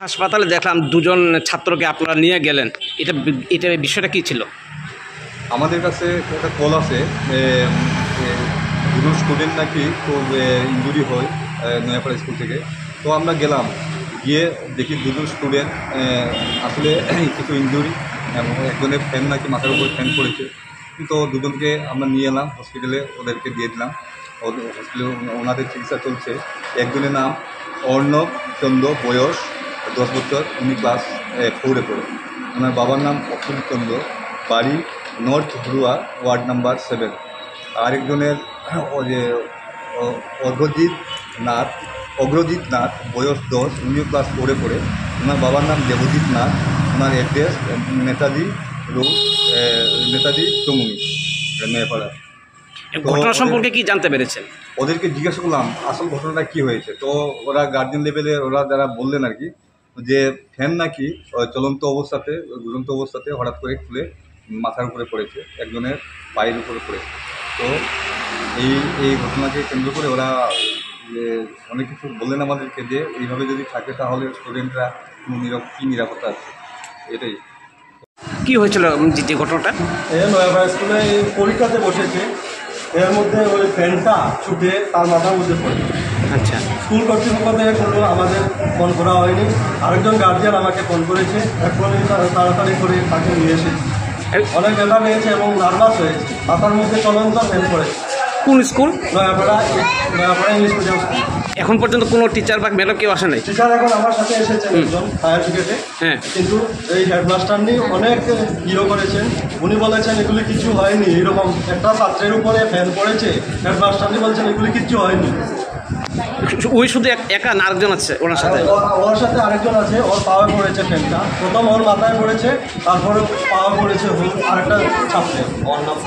হাসপাতালে দেখলাম দুজন ছাত্রকে আপনারা নিয়ে গেলেন, এটা বিষয়টা কি ছিল? আমাদের কাছে একটা কল আছে, দুজন স্টুডেন্ট নাকি খুব ইনজুরি হয় নয়াপাড়া স্কুল থেকে। তো আমরা গেলাম, গিয়ে দেখি দুজন স্টুডেন্ট আসলে কিছু ইনজুরি, একজনের ফ্যান নাকি মাথার উপর ফ্যান পড়েছে। তো দুজনকে আমরা নিয়ে এলাম হসপিটালে, ওদেরকে দিয়ে দিলাম। হসপিটালে ওনাদের চিকিৎসা চলছে। একজনের নাম অর্ণব চন্দ্র, বয়স 10 বছর, উনি ক্লাস 4-এ পড়ে। ওনার বাবার নাম অতুল চন্দ্র, বাড়ি নর্থ ধুরুয়া, ওয়ার্ড নাম্বার 7। আরেকজনের অগ্রজিৎ নাথ, বয়স 10, উনিও ক্লাস 4-এ পড়ে। ওনার বাবার নাম দেবজিৎ নাথ, ওনার অ্যাড্রেস নেতাজি রোড, নেতাজি চমুনি, মেয়েপাড়া। ঘটনা সম্পর্কে কি জানতে পেরেছেন? ওদেরকে জিজ্ঞাসা করলাম আসল ঘটনাটা কি হয়েছে। তো ওরা গার্জেন লেভেলে ওরা যারা বললেন আর কি, যে ফ্যান নাকি চলন্ত অবস্থাতে হঠাৎ করে খুলে মাথার উপরে পড়েছে, একজনের পায়ের উপরে পড়েছে। তো এই ঘটনাকে কেন্দ্র করে ওরা অনেক কিছু বললেন আমাদেরকে, যে এইভাবে যদি থাকে তাহলে স্টুডেন্টরা কী নিরাপত্তা আছে। এটাই কি হয়েছিল যে ঘটনাটা? নয়াপাড়া স্কুলে পরীক্ষাতে বসেছে, এর মধ্যে ওই ফ্যানটা ছুটে তার মাথার মধ্যে পড়ে। আচ্ছা, স্কুল কর্তৃপক্ষ থেকে কোনো আমাদের ফোন করা হয়নি। আরেকজন গার্জিয়ান আমাকে ফোন করেছে, এখনই তাড়াতাড়ি করে তাকে নিয়ে এসেছি। অনেক ব্যথা পেয়েছে এবং নার্ভাস হয়েছে, মাথার মধ্যে চলন্ত ফ্যান পড়েছে। কোন school? Nayapara English medium school. এখন পর্যন্ত কোনো টিচার বা ম্যাডাম কেউ আসে নাই? টিচার এখন আমার সাথে এসেছেন একজন ফায়ার ব্রিগেডে। হ্যাঁ, কিন্তু এই হেডমাস্টার নিয়ে অনেক করেছেন। উনি বলেছেন এগুলি কিছু হয়নি, এরকম একটা ছাত্রের উপরে ফ্যান পড়েছে, হেডমাস্টার বলছেন এগুলি কিছু হয়নি। ওই শুধু একা না আরেকজন আছে ওনার সাথে? ওর সাথে আরেকজন আছে, ওর পাওয়া পড়েছে ফ্যানটা, প্রথম ওর মাথায় পড়েছে, তারপরে পাওয়া পড়েছে আরেকটা ছাত্রের, ওর নাম